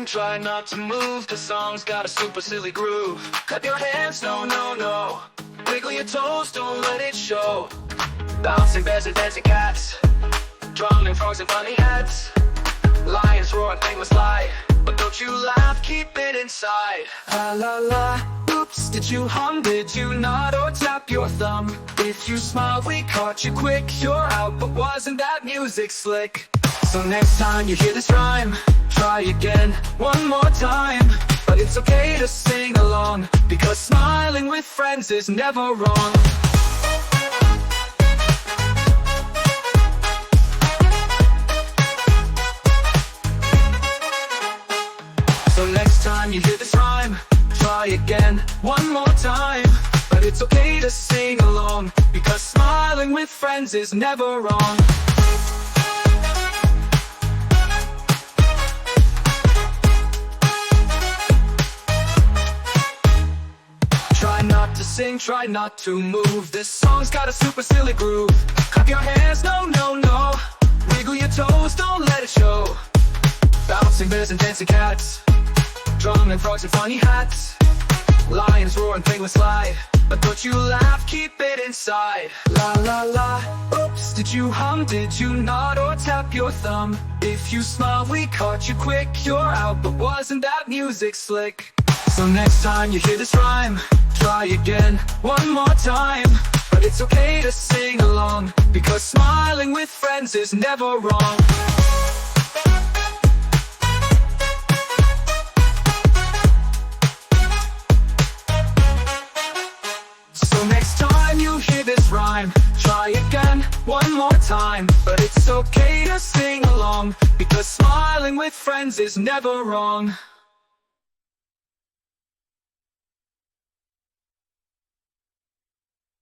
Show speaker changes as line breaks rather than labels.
sing, try not to move. The song's got a super silly groove. Clap your hands, no, no, no. Wiggle your toes, don't let it show. Bouncing bears and dancing cats, drumming frogs and funny hats. Lions roar and penguins lie, but don't you laugh, keep it inside. La la la, oops, did you hum, did you nod or tap your thumb? If you smiled, we caught you quick, you're out, but wasn't that music slick? So next time you hear this rhyme, try again, one more time. But it's okay to sing along, because smiling with friends is never wrong. So next time you hear this rhyme, try again, one more time. But it's okay to sing along, because smiling with friends is never wrong. Try not to sing, try not to move. This song's got a super silly groove. Clap your hands, no, no, no. Wiggle your toes, don't let it show. Bouncing bears and dancing cats, drumming frogs and funny hats. Lions roar and penguins slide, but don't you laugh, keep it inside. La la la, oops, did you hum, did you nod or tap your thumb? If you smiled, we caught you quick, you're out, but wasn't that music slick? So next time you hear this rhyme, try again, one more time. But it's okay to sing along, because smiling with friends is never wrong. So next time you hear this rhyme, try again, one more time. But it's okay to sing along, because smiling with friends is never wrong.